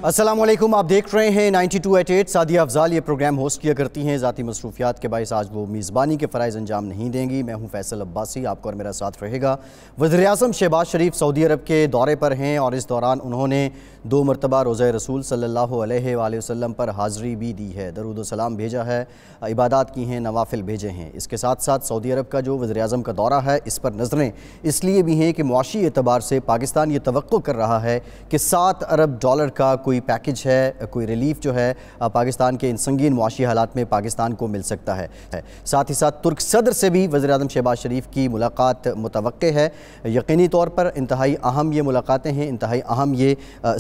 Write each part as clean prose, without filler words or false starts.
अस्सलामुअलैकुम, आप देख रहे हैं 9288। सादिया अफजाल ये प्रोग्राम होस्ट किया करती हैं। ज़ाती मसरूफियात के बायस आज वो मेज़बानी के फ़राइज़ अंजाम नहीं देंगी। मैं हूँ फैसल अब्बासी, आपका और मेरा साथ रहेगा। वज़ीर-ए-आज़म शहबाज शरीफ सऊदी अरब के दौरे पर हैं और इस दौरान उन्होंने 2 मरतबा रोज़ा रसूल सल्लल्लाहु अलैहि वसल्लम पर हाज़री भी दी है, दरूद व सलाम भेजा है, इबादत की हैं, नवाफिल भेजे हैं। इसके साथ साथ सऊदी अरब का जो वज़ीर-ए-आज़म का दौरा है, इस पर नज़रें इसलिए भी हैं कि मुआशी एतबार से पाकिस्तान ये तवक्को कर रहा है कि $7 अरब का कोई पैकेज है, कोई रिलीफ जो है पाकिस्तान के इन संगीन मुआशी हालात में पाकिस्तान को मिल सकता है। साथ ही साथ तुर्क सदर से भी वज़ीर-ए-आज़म शहबाज शरीफ की मुलाकात मुतवक्के है। यकीनी तौर पर इंतहाई अहम ये मुलाकातें हैं, इंतहाई अहम ये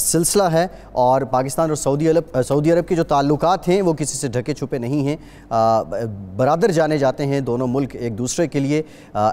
सिलसिला है और पाकिस्तान और सऊदी अरब के जो ताल्लुकात हैं वो किसी से ढके छुपे नहीं हैं, बरादर जाने जाते हैं दोनों मुल्क एक दूसरे के लिए।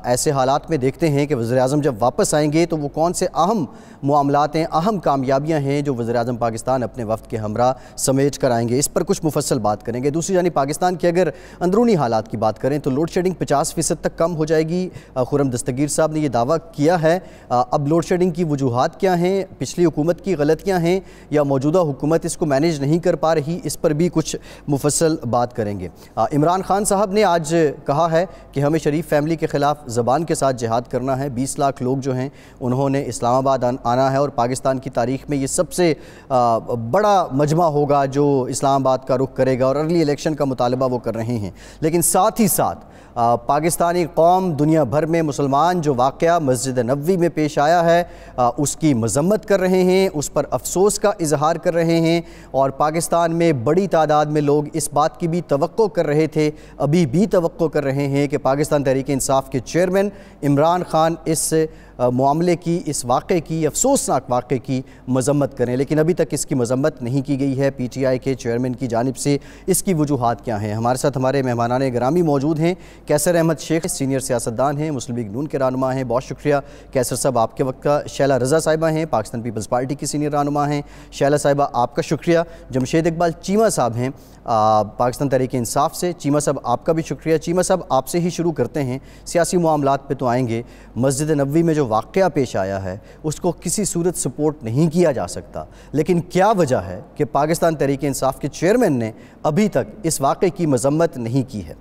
ऐसे हालात में देखते हैं कि वज़ीर-ए-आज़म जब वापस आएंगे तो वो कौन से अहम मामलात हैं, अहम कामयाबियाँ हैं जो वज़ीर-ए-आज़म पाकिस्तान अपने वफ़द के हमरा समेट कर आएंगे। इस पर कुछ मुफस्सल बात करेंगे। दूसरी जानिब पाकिस्तान की अगर अंदरूनी हालात की बात करें तो लोड शेडिंग 50% तक कम हो जाएगी। खुर्रम दस्तगीर साहब ने यह दावा किया है। अब लोड शेडिंग की वजूहात क्या हैं, पिछली हुकूमत की गलतियाँ हैं या मौजूदा हुकूमत इसको मैनेज नहीं कर पा रही, इस पर भी कुछ मुफस्सल बात करेंगे। इमरान खान साहब ने आज कहा है कि हमें शरीफ फैमिली के ख़िलाफ़ ज़बान के साथ जिहाद करना है। 20 लाख लोग जो हैं उन्होंने इस्लामाबाद आना है और पाकिस्तान की तारीख़ में ये सबसे बड़ा मजमा होगा जो इस्लामाबाद का रुख करेगा और अर्ली इलेक्शन का मुतालबा वो कर रहे हैं। लेकिन साथ ही साथ पाकिस्तानी कौम, दुनिया भर में मुसलमान जो वाक़या मस्जिद नबवी में पेश आया है उसकी मज़म्मत कर रहे हैं, उस पर अफसोस का इजहार कर रहे हैं और पाकिस्तान में बड़ी तादाद में लोग इस बात की भी तवक्को कर रहे थे, अभी भी तवक्को कर रहे हैं कि पाकिस्तान तहरीक इंसाफ के चेयरमैन इमरान खान इस मामले की, इस वाक़े की, अफसोसनाक वाक़े की मज़म्मत करें। लेकिन अभी तक इसकी मज़म्मत नहीं की गई है PTI के चेयरमैन की जानिब से। इसकी वजूहात क्या हैं? हमारे साथ हमारे मेहमानान गिरामी मौजूद हैं। कैसर अहमद शेख सीनियर सियासतदान हैं, मुस्लिम लीग नून के रहनुमा हैं, बहुत शुक्रिया कैसर साहब आपके वक्त का। शैला रज़ा साहिबा हैं, पाकिस्तान पीपल्स पार्टी की सीनियर रहनुमा हैं। शैला साहिबा आपका शुक्रिया। जमशेद इकबाल चीमा साहब हैं पाकिस्तान तहरीक इंसाफ से। चीमा साहब आपका भी शुक्रिया। चीमा साहब आपसे ही शुरू करते हैं, सियासी मामलात पे तो आएंगे। मस्जिद नबवी में जो वाक़या पेश आया है उसको किसी सूरत सपोर्ट नहीं किया जा सकता, लेकिन क्या वजह है कि पाकिस्तान तहरीक इंसाफ के चेयरमैन ने अभी तक इस वाक़े की मज़म्मत नहीं की है?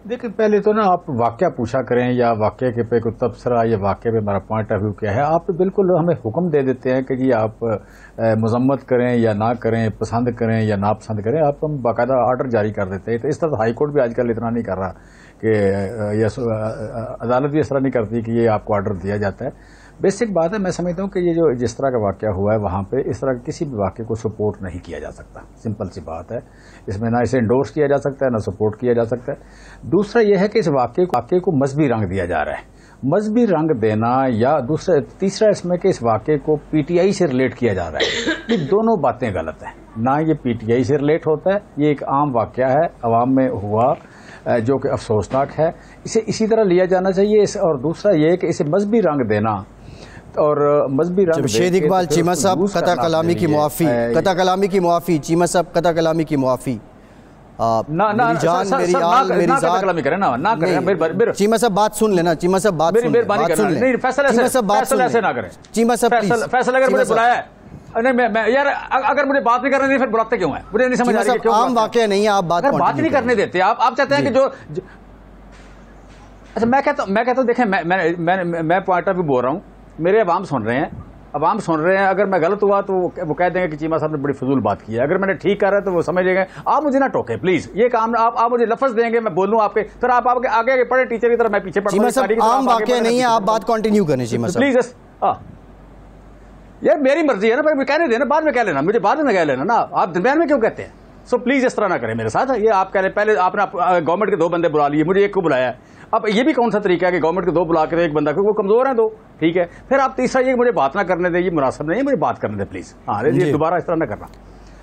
देखिए, पहले तो ना आप वाक़या पूछा करें या वाक़े के पे कोई तबसरा या वाक़े पे हमारा पॉइंट ऑफ व्यू क्या है। आप बिल्कुल हमें हुक्म दे देते हैं कि जी आप मजम्मत करें या ना करें, पसंद करें या ना पसंद करें, आप हम बाकायदा ऑर्डर जारी कर देते हैं। तो इस तरह हाई कोर्ट भी आजकल इतना नहीं कर रहा कि अदालत भी इस तरह नहीं करती कि ये आपको ऑर्डर दिया जाता है। बेसिक बात है, मैं समझता हूँ कि ये जो जिस तरह का वाक़या हुआ है वहाँ पे इस तरह किसी भी वाक़े को सपोर्ट नहीं किया जा सकता। सिंपल सी बात है, इसमें ना इसे इंडोर्स किया जा सकता है ना सपोर्ट किया जा सकता है। दूसरा यह है कि इस वाक़े को मजहबी रंग दिया जा रहा है। मजहबी रंग देना या तीसरा इसमें कि इस वाक़े को PTI से रिलेट किया जा रहा है, ये दोनों बातें गलत हैं। ना ये PTI से रिलेट होता है, ये एक आम वाक़या है, अवाम में हुआ जो कि अफसोसनाक है, इसे इसी तरह लिया जाना चाहिए। और दूसरा ये कि इसे मजहबी रंग देना और मजहबी रंग जमशेद इकबाल चीमा साहब कता कलामी की मुआफ़ी, कता कलामी की मुआफ़ी, चीमा साहब कता कलामी की मुआफ़ी। चीमा साहब बात सुन लेना, चीमा साहब बात सुन लें, फैसला ना करें। चीमा साहब फैसला अगर मुझे बुलाया नहीं, मैं यार अगर मुझे बात नहीं करने दी फिर बुलाते क्यों है? मुझे नहीं समझ आ रही क्यों आम वाक़या नहीं है, आप बात नहीं करने देते। आप चाहते हैं कि जो अच्छा मैं कहता हूं देखें, मैं पॉइंट ऑफ व्यू बोल रहा हूं, मेरे अवाम सुन रहे हैं, अवाम सुन रहे हैं। अगर मैं गलत हुआ तो वो कह देंगे कि चीमा साहब ने बड़ी फजूल बात की है। अगर मैंने ठीक करा है तो वो समझेंगे। आप मुझे ना टोके प्लीज, ये काम आप मुझे लफ्ज देंगे, मैं बोलूं आपके, फिर आप आगे पढ़े टीचर की तरह, मैं पीछे चीमा साहब आम वाक़या नहीं है, आप बात कंटिन्यू करें चीमा साहब प्लीज। यार मेरी मर्जी है ना, भाई कहने देना, बाद में कह लेना, मुझे बाद में कह लेना ना, आप दरमियान में क्यों कहते हैं? सो प्लीज इस तरह ना करें मेरे साथ। ये आप कह रहे पहले आपने गवर्नमेंट के 2 बंदे बुला लिए, मुझे एक को बुलाया। अब ये भी कौन सा तरीका है कि गवर्नमेंट के 2 बुला के एक बंदा, क्योंकि वो कमजोर है 2, ठीक है। फिर आप तीसरा ये मुझे बात ना करने दे, ये मुनासिब नहीं है, मुझे बात करने दे प्लीज। हाँ, ये दोबारा इस तरह ना करना।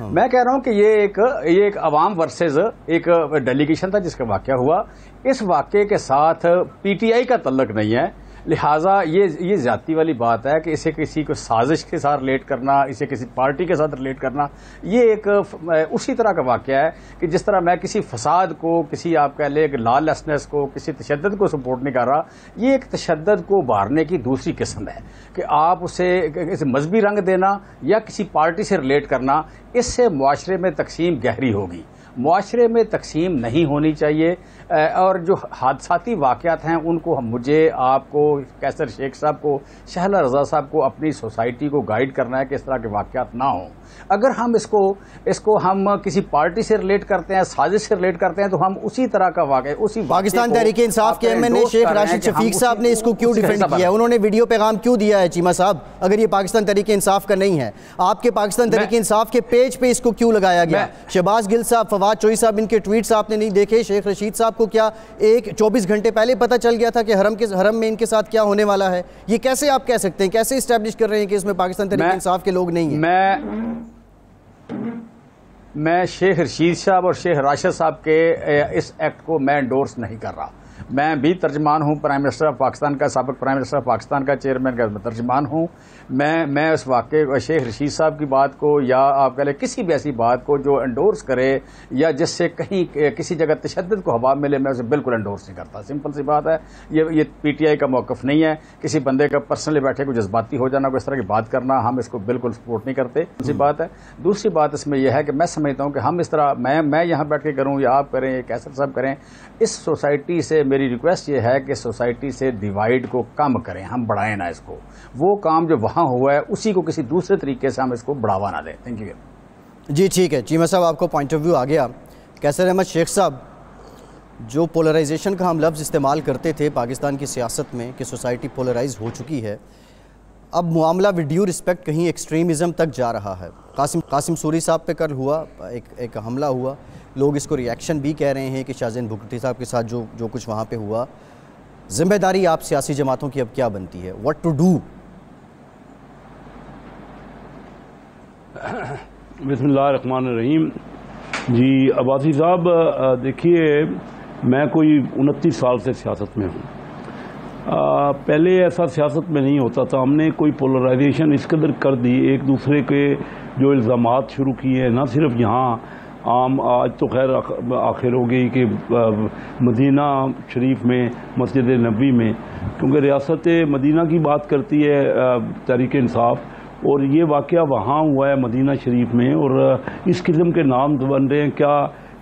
मैं कह रहा हूं कि ये एक अवाम वर्सेज एक डेलीगेशन था जिसका वाकया हुआ। इस वाकये के साथ PTI का तल्लक नहीं है। लिहाजा ये जाती वाली बात है कि इसे किसी को साजिश के साथ रिलेट करना, इसे किसी पार्टी के साथ रिलेट करना, ये एक उसी तरह का वाक़या है कि जिस तरह मैं किसी फसाद को, किसी आप कह ले लॉलेसनेस को, किसी तशद्दुद को सपोर्ट नहीं कर रहा। ये एक तशद्दुद को उभारने की दूसरी किस्म है कि आप उसे मजहबी रंग देना या किसी पार्टी से रिलेट करना, इससे मुआशरे में तकसीम गहरी होगी। मुआशरे में तकसीम नहीं होनी चाहिए। और जो हादसाती वाक़यात हैं उनको मुझे, आपको, कैसर शेख साहब को, शहला रज़ा साहब को अपनी सोसाइटी को गाइड करना है कि इस तरह के वाक़यात ना हों। अगर हम इसको हम किसी पार्टी से रिलेट करते हैं, साजिश से रिलेट करते हैं, तो हम उसी तरह का वाक़या, उसी पाकिस्तान तहरीक इंसाफ के एमएनए शेख राशिद शफीक साहब ने इसको क्यों डिफेंड किया है? उन्होंने वीडियो पैगाम क्यों दिया है चीमा साहब? अगर ये पाकिस्तान तहरीक इंसाफ का नहीं है, आपके पाकिस्तान तहरीक इंसाफ के पेज पे इसको क्यों लगाया गया? शहबाज गिल साहब, फवाद चौधरी साहब, इनके ट्वीट्स आपने नहीं देखे? शेख रशीद साहब को क्या 24 घंटे पहले पता चल गया था कि हरम में इनके साथ क्या होने वाला है? ये कैसे आप कह सकते हैं, कैसे इस्टेब्लिश कर रहे हैं कि इसमें पाकिस्तान तहरीक इंसाफ के लोग नहीं हैं? मैं शेख रशीद साहब और शेख राशिद साहब के इस एक्ट को मैं एंडोर्स नहीं कर रहा। मैं भी तर्जमान हूँ प्राइम मिनिस्टर ऑफ पाकिस्तान का, साबिक प्राइम मिनिस्टर ऑफ पाकिस्तान का, चेयरमैन का तर्जमान हूँ। मैं उस वाक़े शेख रशीद साहब की बात को या आप कह लें किसी भी ऐसी बात को जो एंडोर्स करे या जिससे कहीं किसी जगह तशद्दुद को हवा मिले, मैं उसे बिल्कुल एंडोर्स नहीं करता। सिंपल सी बात है। ये पीटीआई का मौक़िफ़ नहीं है। किसी बंदे का पर्सनली बैठे को जज्बाती हो जाना, कोई इस तरह की बात करना, हम इसको बिल्कुल सपोर्ट नहीं करते। दूसरी बात है, दूसरी बात इसमें यह है कि मैं समझता हूँ कि हम इस तरह मैं यहाँ बैठ के करूँ या आप करें या कैसर साहब करें, इस सोसाइटी से मेरी रिक्वेस्ट ये है कि सोसाइटी से डिवाइड को कम करें, हम बढ़ाएं ना इसको। वो काम जो वहाँ हुआ है उसी को किसी दूसरे तरीके से हम इसको बढ़ावा ना दें। थैंक यू जी। ठीक है चीमा साहब, आपको पॉइंट ऑफ व्यू आ गया। कैसर अहमद शेख साहब, जो पोलराइजेशन का हम लफ्ज़ इस्तेमाल करते थे पाकिस्तान की सियासत में कि सोसाइटी पोलराइज हो चुकी है, अब मामला विद ड्यू रिस्पेक्ट कहीं एक्सट्रीमिज़म तक जा रहा है। कासिम सूरी साहब पे कल हुआ एक हमला हुआ, लोग इसको रिएक्शन भी कह रहे हैं कि शाहज़ैन भुट्टी साहब के साथ जो कुछ वहाँ पे हुआ, जिम्मेदारी आप सियासी जमातों की अब क्या बनती है? What to do? बिस्मिल्लाहिर्रहमानिर्रहीम। जी अब्बासी साहब, देखिए मैं कोई 29 साल से सियासत में हूँ। पहले ऐसा सियासत में नहीं होता था। हमने कोई पोलराइजेशन इस कदर कर दी, एक दूसरे के जो इल्ज़ामात शुरू किए, ना सिर्फ यहाँ आम, आज तो खैर आखिर हो गई कि मदीना शरीफ में, मस्जिद नबी में, क्योंकि रियासत मदीना की बात करती है तहरीक इंसाफ, और ये वाक़या वहाँ हुआ है मदीना शरीफ में, और इस किस्म के नाम बन रहे हैं। क्या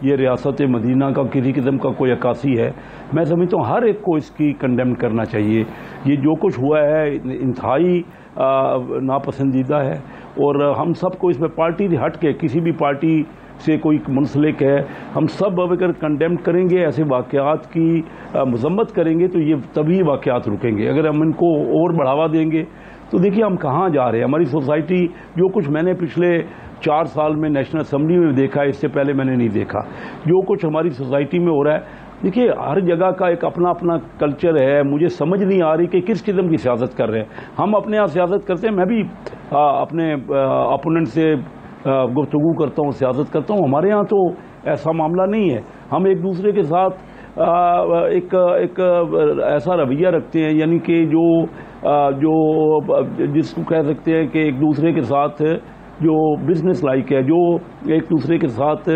ये रियासत मदीना का किसी किस्म का कोई अक्कासी है? मैं समझता हूँ हर एक को इसकी कंडेम करना चाहिए। ये जो कुछ हुआ है इंतहाई नापसंदीदा है, और हम सबको इसमें पार्टी हट के, किसी भी पार्टी से कोई मुंसलिक है, हम सब अगर कंडेम करेंगे, ऐसे वाक़यात की मज़म्मत करेंगे, तो ये तभी वाक़यात रुकेंगे। अगर हम इनको और बढ़ावा देंगे तो देखिए हम कहाँ जा रहे हैं। हमारी सोसाइटी, जो कुछ मैंने पिछले 4 साल में नेशनल असम्बली में देखा है, इससे पहले मैंने नहीं देखा, जो कुछ हमारी सोसाइटी में हो रहा है, देखिए हर जगह का एक अपना अपना कल्चर है। मुझे समझ नहीं आ रही कि किस किस्म की सियासत कर रहे हैं। हम अपने यहाँ सियासत करते हैं, मैं भी अपने अपोनेंट से गुफ्तगू करता हूँ, सियासत करता हूँ। हमारे यहाँ तो ऐसा मामला नहीं है। हम एक दूसरे के साथ एक ऐसा रवैया रखते हैं, यानी कि जो जिसको कह सकते हैं कि एक दूसरे के साथ जो बिजनेस लाइक है, जो एक दूसरे के साथ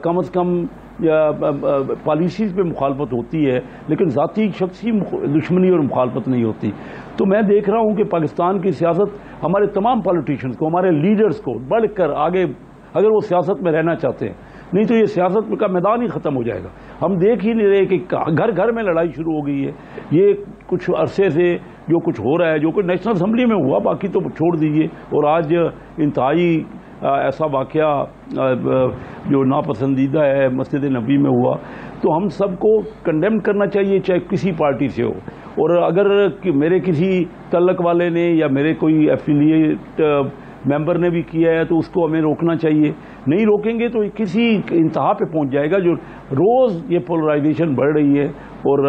कम से कम पॉलिसीज़ पे मुखालफत होती है, लेकिन ज़ाती शख्सी दुश्मनी और मुखालफत नहीं होती। तो मैं देख रहा हूँ कि पाकिस्तान की सियासत हमारे तमाम पॉलिटिशियंस को, हमारे लीडर्स को बढ़कर आगे, अगर वो सियासत में रहना चाहते हैं, नहीं तो ये सियासत का मैदान ही ख़त्म हो जाएगा। हम देख ही नहीं रहे कि घर घर में लड़ाई शुरू हो गई है। ये कुछ अरसे से जो कुछ हो रहा है, जो कुछ नेशनल असम्बली में हुआ, बाकी तो छोड़ दीजिए, और आज इंतहाई ऐसा वाक़या जो नापसंदीदा है मस्जिद नबी में हुआ, तो हम सबको कंडेम करना चाहिए, चाहे किसी पार्टी से हो। और अगर मेरे किसी तल्लक वाले ने या मेरे कोई एफिलिएट मेंबर ने भी किया है, तो उसको हमें रोकना चाहिए। नहीं रोकेंगे तो किसी इंतहा पे पहुंच जाएगा। जो रोज़ ये पोलराइजेशन बढ़ रही है और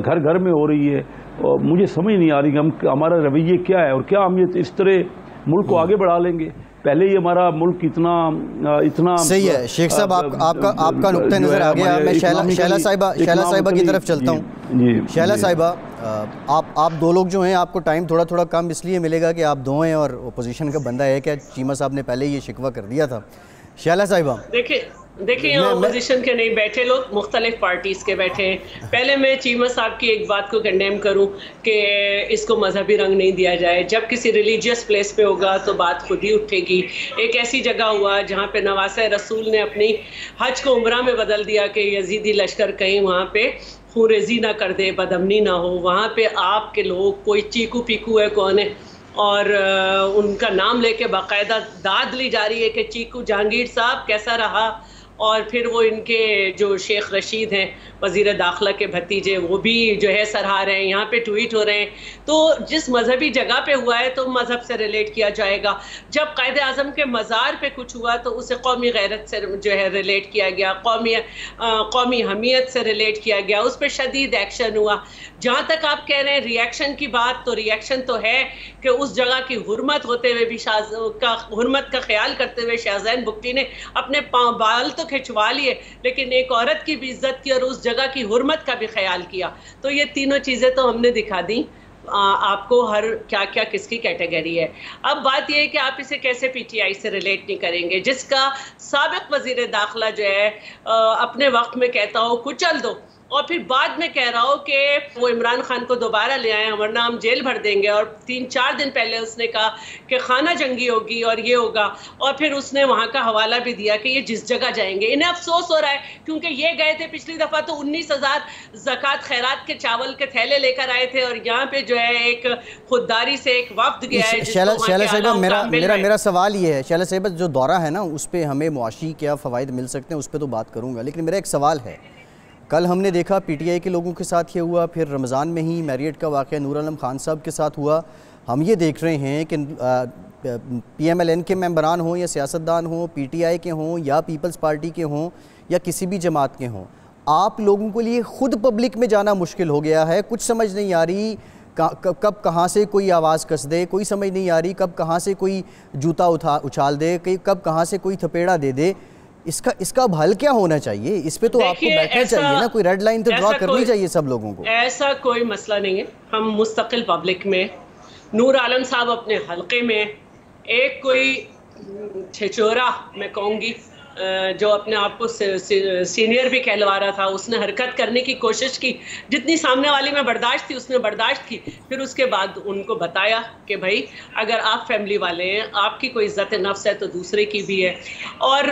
घर घर में हो रही है, और मुझे समझ नहीं आ रही कि हमारा रवैये क्या है, और क्या हम ये इस तरह मुल्क को आगे बढ़ा लेंगे। पहले ही हमारा मुल्क इतना सही है। शेख साहब, आपका नुक्ता नजर आ गया। मैं शैला साहिबा की तरफ चलता हूँ। शैला साहिबा, आप दो लोग जो हैं, आपको टाइम थोड़ा थोड़ा कम इसलिए मिलेगा कि आप दो हैं और ओपोजिशन का बंदा है। क्या चीमा साहब ने पहले ये शिकवा कर दिया था। शैला साहिबा, देखिए यहाँ अपोजिशन के नहीं बैठे लोग, मुख्तलिफ पार्टीज के बैठे हैं। पहले मैं चीमा साहब की एक बात को कंडेम करूं कि इसको मजहबी रंग नहीं दिया जाए। जब किसी रिलीजियस प्लेस पे होगा तो बात खुद ही उठेगी। एक ऐसी जगह हुआ जहाँ पे नवासे रसूल ने अपनी हज को उम्रा में बदल दिया कि यजीदी लश्कर कहीं वहाँ पे खूरेजी ना कर दे, बदअमनी ना हो। वहाँ पे आपके लोग कोई चीकू पीकू है कौन है, और उनका नाम लेके बाकायदा दाद ली जा रही है कि चीकू जहांगीर साहब कैसा रहा। और फिर वो इनके जो शेख रशीद हैं वज़ीर दाखिला के भतीजे, वो भी जो है सराहा रहे हैं, यहाँ पे ट्वीट हो रहे हैं। तो जिस मजहबी जगह पे हुआ है तो मज़हब से रिलेट किया जाएगा। जब कायद आज़म के मज़ार पे कुछ हुआ तो उसे कौमी गैरत से जो है रिलेट किया गया, कौमी हमीयत से रिलेट किया गया, उस पर शदीद एक्शन हुआ। जहाँ तक आप कह रहे हैं रिएक्शन की बात, तो रिएक्शन तो है कि उस जगह की हुर्मत होते हुए भी हुर्मत का ख्याल करते हुए शाहजैन बुख्ती ने अपने बाल तो खिंचवा लिए, लेकिन एक औरत की भी इज्जत की और उस जगह की हुर्मत का भी ख्याल किया। तो ये तीनों चीज़ें तो हमने दिखा दी आपको, हर क्या क्या किसकी कैटेगरी है। अब बात यह है कि आप इसे कैसे पीटीआई से रिलेट नहीं करेंगे, जिसका साबिक वजीर दाखिला जो है अपने वक्त में कहता हो कुचल दो, और फिर बाद में कह रहा हो कि वो इमरान खान को दोबारा ले आए वरना हम जेल भर देंगे। और 3-4 दिन पहले उसने कहा कि खाना जंगी होगी और ये होगा, और फिर उसने वहाँ का हवाला भी दिया कि ये जिस जगह जाएंगे। इन्हें अफसोस हो रहा है क्योंकि ये गए थे पिछली दफ़ा तो 19,000 ज़कात खैरात के चावल के थैले लेकर आए थे, और यहाँ पे जो है एक खुददारी से एक वफ्द गया है। शैला साहिबा, मेरा सवाल ये है, शैला साहिबा जो दौरा है ना उस पर हमें मुआशी क्या फ़वाइद मिल सकते हैं उस पर तो बात करूँगा, लेकिन मेरा एक सवाल है। कल हमने देखा पीटीआई के लोगों के साथ ये हुआ, फिर रमज़ान में ही मैरियट का वाक़या नूर आलम खान साहब के साथ हुआ। हम ये देख रहे हैं कि PMLN के मेंबरान हों या सियासतदान हों, PTI के हों या पीपल्स पार्टी के हों या किसी भी जमात के हों, आप लोगों के लिए ख़ुद पब्लिक में जाना मुश्किल हो गया है। कुछ समझ नहीं आ रही कब कहाँ से कोई आवाज़ कस दे, कोई समझ नहीं आ रही कब कहाँ से कोई जूता उछाल दे, कब कहाँ से कोई थपेड़ा दे दे। इसका अब हल क्या होना चाहिए? इस पे तो आपको बैठना चाहिए ना, कोई रेड लाइन तो ड्रॉ करनी चाहिए सब लोगों को। ऐसा कोई मसला नहीं है। हम मुस्तकिल पब्लिक में, नूर आलम साहब अपने हलके में, एक कोई छिचोरा मैं कहूँगी जो अपने आप को सीनियर भी कहलवा रहा था, उसने हरकत करने की कोशिश की, जितनी सामने वाली में बर्दाश्त थी उसने बर्दाश्त की। फिर उसके बाद उनको बताया कि भाई अगर आप फैमिली वाले हैं, आपकी कोई इज़्ज़त नफ्स है तो दूसरे की भी है। और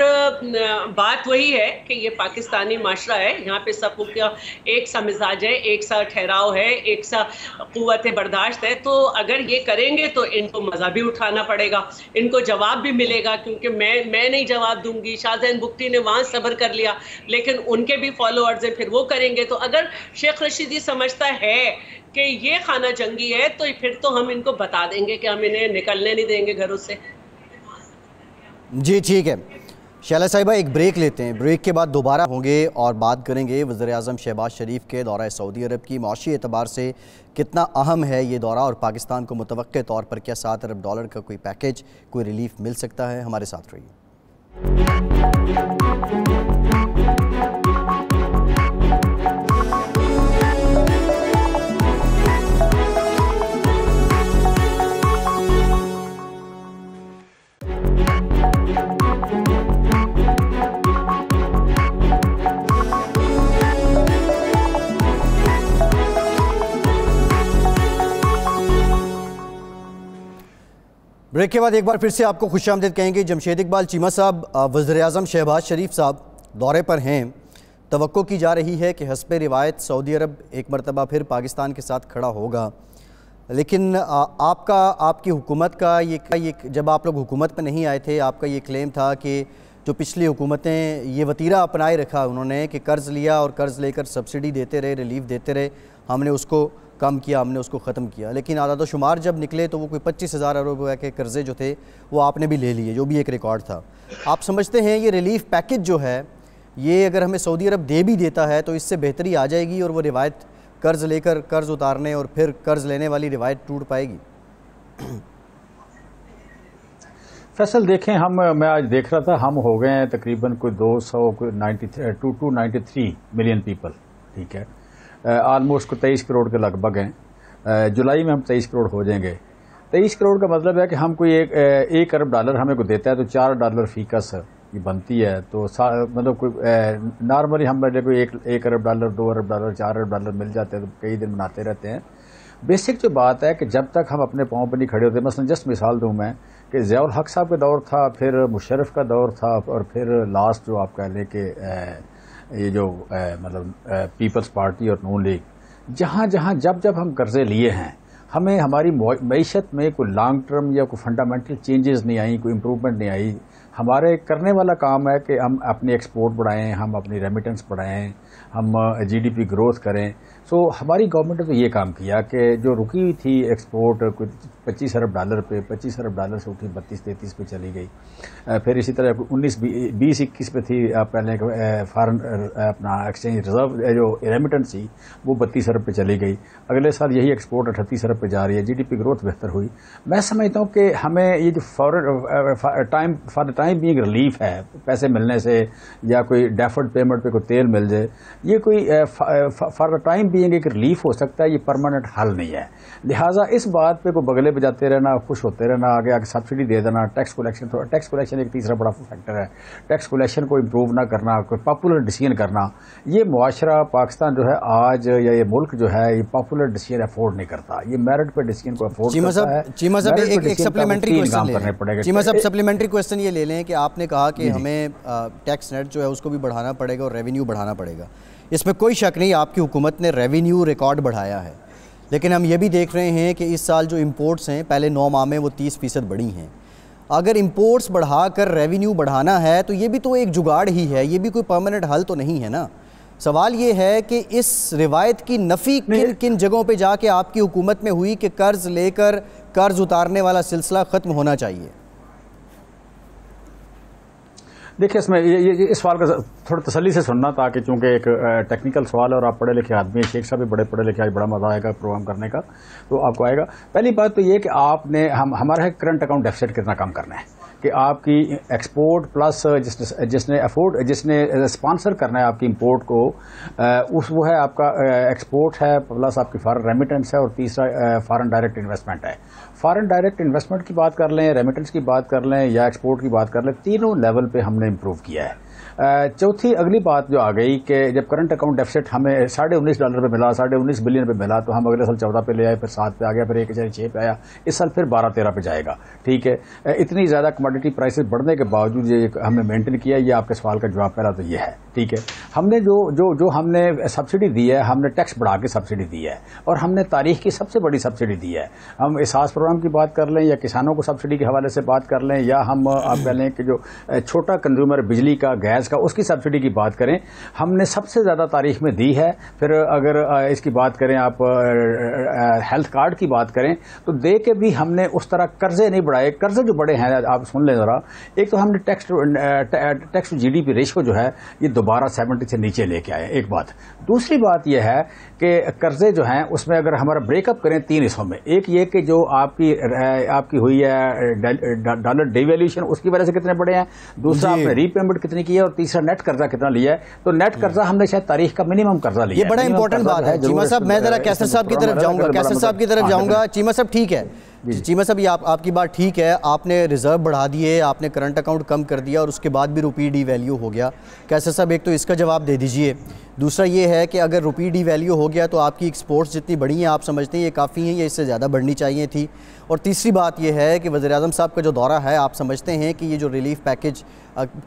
बात वही है कि ये पाकिस्तानी माशरा है, यहाँ पे सबका एक सा मिजाज है, एक सा ठहराव है, एक सा क़ुव्वत बर्दाश्त है। तो अगर ये करेंगे तो इनको मज़ा भी उठाना पड़ेगा, इनको जवाब भी मिलेगा, क्योंकि मैं नहीं जवाब दूंगी। शाहजैन बुख्ती ने वहाँ सब्र कर लिया, लेकिन उनके भी फॉलोअर्स हैं, फिर वो करेंगे। तो अगर शेख रशीदी समझता है कि ये खाना जंगी है तो फिर तो हम इनको बता देंगे कि हम इन्हें निकलने नहीं देंगे घरों से। जी ठीक है शैला साहिबा, एक ब्रेक लेते हैं, ब्रेक के बाद दोबारा होंगे और बात करेंगे वज़ीर-ए-आज़म शहबाज शरीफ के दौरा सऊदी अरब की मौशी एतबार से कितना अहम है ये दौरा, और पाकिस्तान को मुतवक्के तौर पर क्या $7 अरब का कोई पैकेज, कोई रिलीफ मिल सकता है। हमारे साथ रहिए। ब्रेक के बाद एक बार फिर से आपको खुशामदीद कहेंगे। जमशेद इकबाल चीमा साहब, वज़ीर-ए-आज़म शहबाज शरीफ साहब दौरे पर हैं। तवक्को की जा रही है कि हस्बे रिवायत सऊदी अरब एक मरतबा फिर पाकिस्तान के साथ खड़ा होगा, लेकिन आपकी हुकूमत का ये जब आप लोग हुकूमत पर नहीं आए थे, आपका ये क्लेम था कि जो पिछली हुकूमतें ये वतीरा अपनाए रखा उन्होंने कि कर्ज़ लिया और कर्ज़ लेकर सब्सिडी देते रहे, रिलीफ देते रहे, हमने उसको कम किया, हमने उसको ख़त्म किया। लेकिन आदाद शुमार जब निकले तो वो कोई 25,000 अरब रुपये के कर्ज़े जो थे वो आपने भी ले लिए, जो भी एक रिकॉर्ड था। आप समझते हैं ये रिलीफ पैकेज जो है ये अगर हमें सऊदी अरब दे भी देता है तो इससे बेहतरी आ जाएगी और वो रिवायत कर्ज़ लेकर कर्ज़ उतारने और फिर कर्ज़ लेने वाली रिवायत टूट पाएगी? फैसल देखें, मैं आज देख रहा था, हम हो गए हैं तकरीबन कोई 293 मिलियन पीपल, ठीक है। ऑलमोस्ट 23 करोड़ के लगभग हैं। जुलाई में हम 23 करोड़ हो जाएंगे। 23 करोड़ का मतलब है कि हम कोई एक अरब डॉलर हमें को देता है तो $4 फीकस ये बनती है। तो मतलब कोई नॉर्मली हम कोई एक $1 $2 $4 मिल जाते हैं तो कई दिन बनाते रहते हैं। बेसिक जो बात है कि जब तक हम अपने पाँव पर नहीं खड़े होते, मसलन जस्ट मिसाल दूं मैं कि ज़ियाउल हक साहब का दौर था, फिर मुशर्रफ का दौर था, और फिर लास्ट जो आप कह लें कि ये जो मतलब पीपल्स पार्टी और नून लीग, जहाँ जहाँ जब जब हम कर्जे लिए हैं, हमें हमारी मईशत में कोई लॉन्ग टर्म या कोई फंडामेंटल चेंजेस नहीं आई, कोई इम्प्रूवमेंट नहीं आई। हमारे करने वाला काम है कि हम अपनी एक्सपोर्ट बढ़ाएं, हम अपनी रेमिटेंस बढ़ाएं, हम जीडीपी ग्रोथ करें। सो हमारी गवर्नमेंट ने तो ये काम किया कि जो रुकी हुई थी एक्सपोर्ट कुछ $25 अरब पे, $25 अरब से उठी 32-33 पे चली गई। फिर इसी तरह 19-20-21 पे थी पहले फॉरेन अपना एक्सचेंज रिजर्व जो रेमिटेंस थी वो 32 अरब पे चली गई। अगले साल यही एक्सपोर्ट 38 अरब पे जा रही है। जीडीपी ग्रोथ बेहतर हुई। मैं समझता हूँ कि हमें ये जो for the time being relief है, पैसे मिलने से या कोई डेफर्ड पेमेंट पे कोई तेल मिल जाए, ये कोई फॉर द टाइम बीइंग एक रिलीफ हो सकता है, ये परमानेंट हल नहीं है। लिहाजा इस बात पे कोई बगले बजाते रहना, खुश होते रहना, आगे आगे सब्सिडी दे देना, टैक्स कलेक्शन एक तीसरा बड़ा फैक्टर है। टैक्स कलेक्शन को इम्प्रूव ना करना, कोई पॉपुलर डिसीजन करना, ये मुआशरा पाकिस्तान जो है आज या ये मुल्क जो है ये पॉपुलर डिसीजन अफोर्ड नहीं करता। ये मेरिट पे डिसीजन को अफोर्ड करता है। चीमा साहब एक सप्लीमेंट्री क्वेश्चन, चीमा साहब सप्लीमेंट्री क्वेश्चन ये ले लें कि आपने कहा कि हमें टैक्स नेट जो है उसको भी बढ़ाना पड़ेगा और रेवेन्यू बढ़ाना पड़ेगा। इसमें कोई शक नहीं, आपकी हुकूमत ने रेवेन्यू रिकॉर्ड बढ़ाया है, लेकिन हम ये भी देख रहे हैं कि इस साल जो इंपोर्ट्स हैं पहले 9 माह में वो 30% बढ़ी हैं। अगर इंपोर्ट्स बढ़ाकर रेवेन्यू बढ़ाना है तो ये भी तो एक जुगाड़ ही है, ये भी कोई परमानेंट हल तो नहीं है ना। सवाल ये है कि इस रिवायत की नफ़ी किन किन जगहों पे जाके आपकी हुकूमत में हुई कि कर्ज लेकर कर्ज उतारने वाला सिलसिला ख़त्म होना चाहिए। देखिए इसमें ये इस सवाल का थोड़ा तसल्ली से सुनना, ताकि चूंकि एक टेक्निकल सवाल है और आप पढ़े लिखे आदमी, शेख साहब भी बड़े पढ़े लिखे, आज बड़ा मजा आएगा प्रोग्राम करने का, तो आपको आएगा। पहली बात तो ये कि आपने हमारा करंट अकाउंट डेफिसिट कितना कम करना है कि आपकी एक्सपोर्ट प्लस जिसने स्पॉन्सर करना है आपकी इंपोर्ट को, वो है आपका एक्सपोर्ट है प्लस आपकी फॉरेन रेमिटेंस है, और तीसरा फॉरेन डायरेक्ट इन्वेस्टमेंट है। फॉरेन डायरेक्ट इन्वेस्टमेंट की बात कर लें, रेमिटेंस की बात कर लें या एक्सपोर्ट की बात कर लें, तीनों लेवल पे हमने इम्प्रूव किया है। चौथी अगली बात जो आ गई कि जब करंट अकाउंट डेफिसिट हमें $19.5 पे मिला, $19 बिलियन पे मिला, तो हम अगले साल 14 पे ले आए, फिर 7 पे आ गया, फिर 1.6 पे आया, इस साल फिर 12-13 पे जाएगा। ठीक है, इतनी ज़्यादा कमोडिटी प्राइसेस बढ़ने के बावजूद ये हमने मेंटेन किया। ये आपके सवाल का जवाब पहला तो ये है। ठीक है, हमने जो हमने सब्सिडी दी है, हमने टैक्स बढ़ा के सब्सिडी दी है, और हमने तारीख की सबसे बड़ी सब्सिडी दी है। हम एहसास प्रोग्राम की बात कर लें या किसानों को सब्सिडी के हवाले से बात कर लें, या हम आप कह लें कि जो छोटा कंज्यूमर बिजली का, गैस का, उसकी सब्सिडी की बात करें, हमने सबसे ज्यादा तारीख में दी है। फिर अगर इसकी बात करें, आप हेल्थ कार्ड की बात करें, तो दे के भी हमने उस तरह कर्जे नहीं बढ़ाए। कर्जे जो बड़े हैं, आप सुन लें जरा, एक तो हमने टैक्स टू जीडीपी रेशियो जो है ये दोबारा 70 से नीचे लेके आए, एक बात। दूसरी बात यह है कि कर्जे जो हैं उसमें अगर हमारा ब्रेकअप करें 3 हिस्सों में, एक ये कि जो आपकी हुई है डॉलर डिवैल्यूएशन, उसकी वजह से कितने बड़े हैं, दूसरा आपने रीपेमेंट कितनी की है, और तीसरा नेट कर्जा कितना लिया है। तो नेट कर्जा हमने शायद तारीख का मिनिमम कर्जा लिया है। ये बड़ा इंपॉर्टेंट बात है। चीमा साहब, मैं जरा कैसर साहब की तरफ जाऊंगा, चीमा साहब ठीक है, चीमा साहब ये आपकी बात ठीक है, आपने रिजर्व बढ़ा दिए, आपने करंट अकाउंट कम कर दिया, और उसके बाद भी रुपी डी वैल्यू हो गया। कैसर साहब एक तो इसका जवाब दे दीजिए। दूसरा ये है कि अगर रुपी डी वैल्यू हो गया तो आपकी एक्सपोर्ट्स जितनी बढ़ी हैं आप समझते हैं ये काफ़ी हैं या इससे ज़्यादा बढ़नी चाहिए थी? और तीसरी बात ये है कि वज़ीर-ए-आज़म साहब का जो दौरा है, आप समझते हैं कि ये जो रिलीफ पैकेज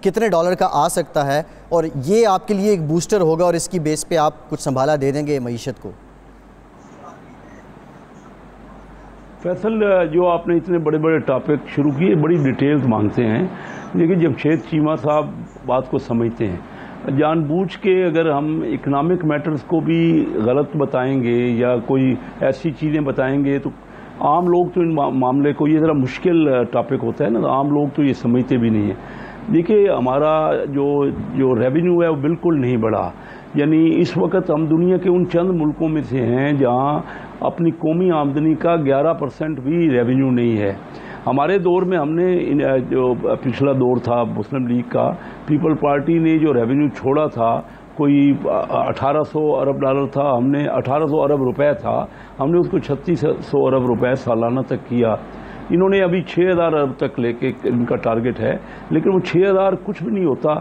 कितने डॉलर का आ सकता है, और ये आपके लिए एक बूस्टर होगा और इसकी बेस पे आप कुछ संभाला दे देंगे मईशत को? फैसल, जो आपने इतने बड़े बड़े टॉपिक शुरू किए, बड़ी डिटेल्स मांगते हैं, लेकिन जमशेद चीमा साहब बात को समझते हैं। जानबूझ के अगर हम इकनॉमिक मैटर्स को भी गलत बताएंगे या कोई ऐसी चीज़ें बताएंगे तो आम लोग तो इन मामले को, ये ज़रा मुश्किल टॉपिक होता है ना, तो आम लोग तो ये समझते भी नहीं है। देखिए, हमारा जो रेवेन्यू है वो बिल्कुल नहीं बढ़ा। यानी इस वक्त हम दुनिया के उन चंद मुल्कों में से हैं जहां अपनी कौमी आमदनी का 11% भी रेवेन्यू नहीं है। हमारे दौर में हमने जो पिछला दौर था मुस्लिम लीग का, पीपल पार्टी ने जो रेवेन्यू छोड़ा था कोई 1800 अरब डॉलर था, हमने 1800 अरब रुपए था, हमने उसको 3600 अरब रुपए सालाना तक किया। इन्होंने अभी 6000 अरब तक लेके इनका टारगेट है, लेकिन वो 6000 कुछ भी नहीं होता।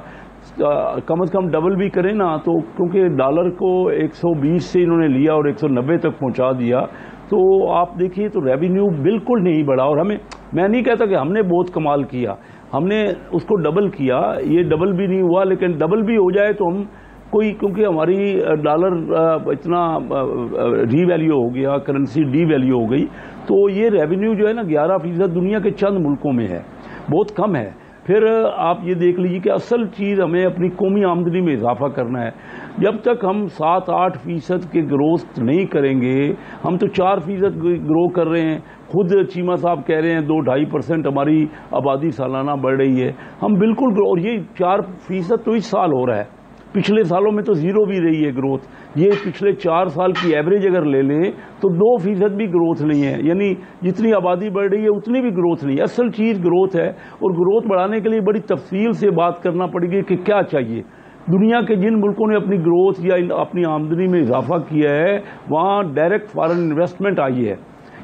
कम से कम डबल भी करें ना तो, क्योंकि डॉलर को 120 से इन्होंने लिया और 190 तक पहुंचा दिया, तो आप देखिए तो रेवेन्यू बिल्कुल नहीं बढ़ा। और हमें, मैं नहीं कहता कि हमने बहुत कमाल किया, हमने उसको डबल किया, ये डबल भी नहीं हुआ, लेकिन डबल भी हो जाए तो हम कोई, क्योंकि हमारी डॉलर इतना रीवैल्यू हो गया, करेंसी डीवैल्यू हो गई, तो ये रेवेन्यू जो है ना 11% दुनिया के चंद मुल्कों में है, बहुत कम है। फिर आप ये देख लीजिए कि असल चीज़ हमें अपनी कौमी आमदनी में इजाफा करना है। जब तक हम 7-8% के ग्रोथ नहीं करेंगे, हम तो 4% ग्रो कर रहे हैं। खुद चीमा साहब कह रहे हैं 2-2.5% हमारी आबादी सालाना बढ़ रही है, हम बिल्कुल ग्रो, और ये 4% तो इस साल हो रहा है, पिछले सालों में तो जीरो भी रही है ग्रोथ। ये पिछले 4 साल की एवरेज अगर ले लें तो 2% भी ग्रोथ नहीं है, यानी जितनी आबादी बढ़ रही है उतनी भी ग्रोथ नहीं है। असल चीज़ ग्रोथ है, और ग्रोथ बढ़ाने के लिए बड़ी तफसील से बात करना पड़ेगी कि क्या चाहिए। दुनिया के जिन मुल्कों ने अपनी ग्रोथ या अपनी आमदनी में इजाफा किया है, वहाँ डायरेक्ट फॉरेन इन्वेस्टमेंट आई है।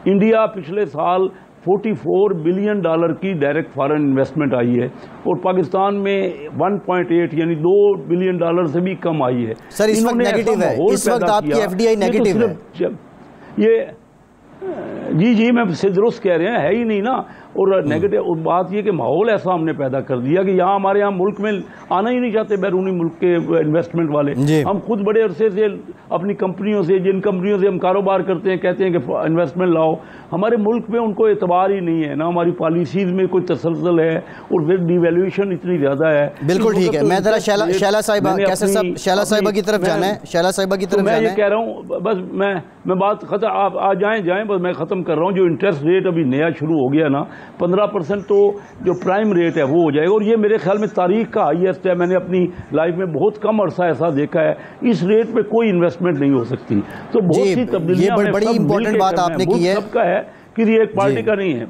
इंडिया पिछले साल 44 बिलियन डॉलर की डायरेक्ट फॉरेन इन्वेस्टमेंट आई है, और पाकिस्तान में 1.8 यानी 2 बिलियन डॉलर से भी कम आई है। सर इस वक्त नेगेटिव है, इस वक्त आपकी एफडीआई नेगेटिव है। ये जी मैं से दुरुस्त कह रहे हैं, है ही नहीं ना। और नेगेटिव बात यह कि माहौल ऐसा हमने पैदा कर दिया कि यहाँ हमारे यहाँ मुल्क में आना ही नहीं चाहते बैरूनी मुल्क के इन्वेस्टमेंट वाले। हम खुद बड़े अरसे से अपनी कंपनियों से, जिन कंपनियों से हम कारोबार करते हैं, कहते हैं कि इन्वेस्टमेंट लाओ, हमारे मुल्क में उनको एतबार ही नहीं है ना, हमारी पॉलिसीज में कोई तसलसल है, और फिर डिवैल्यूएशन इतनी ज़्यादा है। बिल्कुल ठीक है, मैं जरा शैला साहिबा, कैसे सब शैला साहिबा की तरफ जाना है, शैला साहिबा की तरफ मैं ये कह रहा हूँ, बस मैं बात खत्म, आप आ जाएं, बस मैं ख़त्म कर रहा हूँ। जो इंटरेस्ट रेट अभी नया शुरू हो गया ना, 15% तो जो प्राइम रेट है वो हो जाएगा, और ये मेरे ख्याल में तारीख का हाईएस्ट है। मैंने अपनी लाइफ में बहुत कम अरसा ऐसा देखा है, इस रेट पे कोई इन्वेस्टमेंट नहीं हो सकती। तो बहुत सी तब्दीलियां, ये बड़ी इंपॉर्टेंट बात आपने की है, सबका है कि ये एक पार्टी का नहीं है।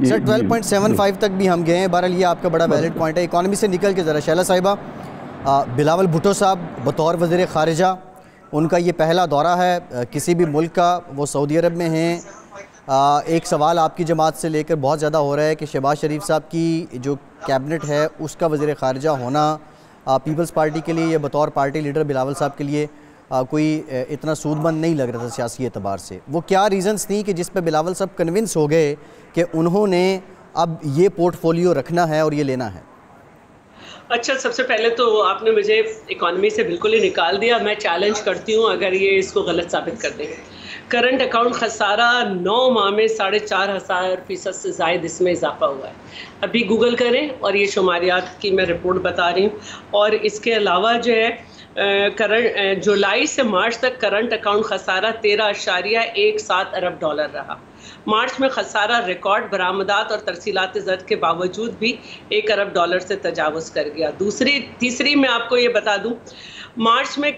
सर 12.75 तक भी हम गए हैं। बहरहाल ये आपका बड़ा वैलिड पॉइंट है। इकॉनमी से निकल के ज़रा शैला साहिबा, बिलावल भुट्टो साहब बतौर वज़ीर ख़ारिजा, उनका ये पहला दौरा है किसी भी मुल्क का, वो सऊदी अरब में हैं। एक सवाल आपकी जमात से लेकर बहुत ज़्यादा हो रहा है कि शहबाज शरीफ साहब की जो कैबिनेट है उसका वज़ीर ख़ारिजा होना पीपल्स पार्टी के लिए या बतौर पार्टी लीडर बिलावल साहब के लिए कोई इतना सूदमंद नहीं लग रहा था सियासी एतबार से। वो क्या रीज़न्स थी कि जिस पे बिलावल साहब कन्विंस हो गए कि उन्होंने अब ये पोर्टफोलियो रखना है और ये लेना है? अच्छा, सबसे पहले तो आपने मुझे इकॉनमी से बिल्कुल ही निकाल दिया। मैं चैलेंज करती हूँ अगर ये इसको गलत साबित कर दें। करंट अकाउंट खसारा 9 माह में 4,500% से ज़ायद इसमें इजाफा हुआ है। अभी गूगल करें और ये शुमारियात की मैं रिपोर्ट बता रही हूँ। और इसके अलावा जो है जुलाई से मार्च तक करंट अकाउंट खसारा 13.17 अरब डॉलर रहा। मार्च में खसारा रिकॉर्ड बरामदात और तरसीलात ज़द के बावजूद भी 1 अरब डॉलर से तजावुज़ कर गया। तीसरी मैं आपको ये बता दूं, मार्च में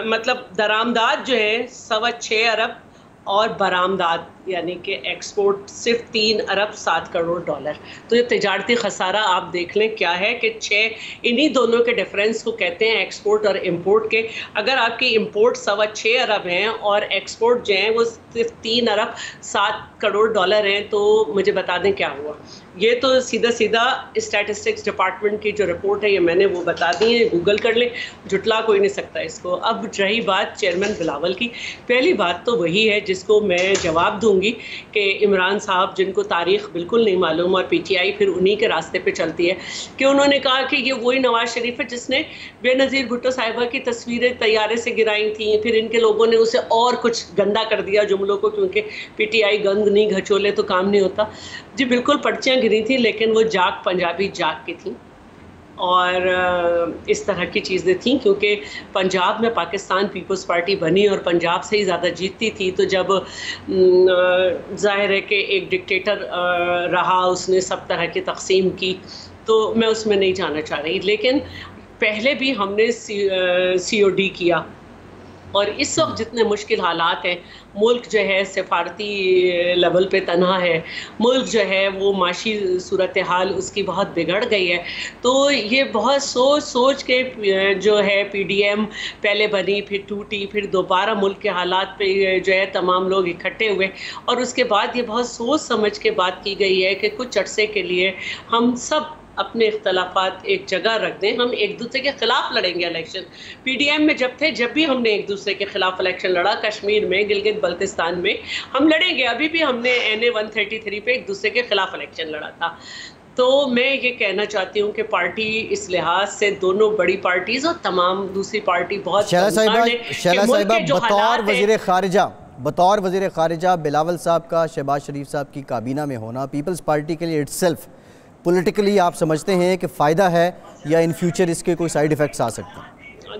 मतलब दरामदात जो है 6.25 अरब और बरामदात यानी कि एक्सपोर्ट सिर्फ 3 अरब 7 करोड़ डॉलर। तो ये तिजारती खसारा आप देख लें क्या है कि 6 इन्हीं दोनों के डिफरेंस को कहते हैं एक्सपोर्ट और इंपोर्ट के। अगर आपकी इंपोर्ट 6.25 अरब हैं और एक्सपोर्ट जो हैं वो सिर्फ 3 अरब 7 करोड़ डॉलर हैं, तो मुझे बता दें क्या हुआ। ये तो सीधा स्टैटिस्टिक्स डिपार्टमेंट की जो रिपोर्ट है ये मैंने वो बता दी है, गूगल कर लें, जुटला कोई नहीं सकता इसको। अब रही बात चेयरमैन बिलावल की, पहली बात तो वही है जिसको मैं जवाब दूंगी कि इमरान साहब, जिनको तारीख बिल्कुल नहीं मालूम और पीटीआई फिर उन्हीं के रास्ते पे चलती है, कि उन्होंने कहा कि ये वही नवाज शरीफ है जिसने बेनज़ीर भुट्टो साहिबा की तस्वीरें तैयारे से गिराई थी, फिर इनके लोगों ने उसे और कुछ गंदा कर दिया जुमलों को, क्योंकि पीटीआई गंद नहीं घचोले तो काम नहीं होता। जी बिल्कुल पर्चियाँ गिरी थी, लेकिन वो जाग पंजाबी जाग की थी और इस तरह की चीज़ें थी, क्योंकि पंजाब में पाकिस्तान पीपल्स पार्टी बनी और पंजाब से ही ज़्यादा जीतती थी। तो जब जाहिर है कि एक डिक्टेटर रहा, उसने सब तरह की तकसीम की, तो मैं उसमें नहीं जाना चाह रही। लेकिन पहले भी हमने COD किया और इस वक्त जितने मुश्किल हालात हैं, मुल्क जो है सिफारती लेवल पे तनहा है, मुल्क जो है वो माशी सूरत हाल उसकी बहुत बिगड़ गई है। तो ये बहुत सोच सोच के जो है PDM पहले बनी, फिर टूटी, फिर दोबारा मुल्क के हालात पे जो है तमाम लोग इकट्ठे हुए और उसके बाद ये बहुत सोच समझ के बात की गई है कि कुछ अरसे के लिए हम सब अपने इख्तलाफात एक जगह रख दें, हम एक दूसरे के खिलाफ लड़ेंगे इलेक्शन। PDM में जब भी हमने एक दूसरे के खिलाफ इलेक्शन लड़ा, कश्मीर में, गिलगित बल्तिस्तान में हम लड़ेंगे, अभी भी हमने NA 133 पे एक दूसरे के खिलाफ इलेक्शन लड़ा था। तो मैं ये कहना चाहती हूँ कि पार्टी इस लिहाज से दोनों बड़ी पार्टीज और तमाम दूसरी पार्टी बहुत शैला साहिबा बतौर वज़ीर ख़ारिजा बिलावल साहब का शहबाज शरीफ साहब की काबीना में होना पीपल्स पार्टी के लिए इटसेल्फ पॉलिटिकली आप समझते हैं कि फ़ायदा है या इन फ्यूचर इसके कोई साइड इफ़ेक्ट्स आ सकते हैं?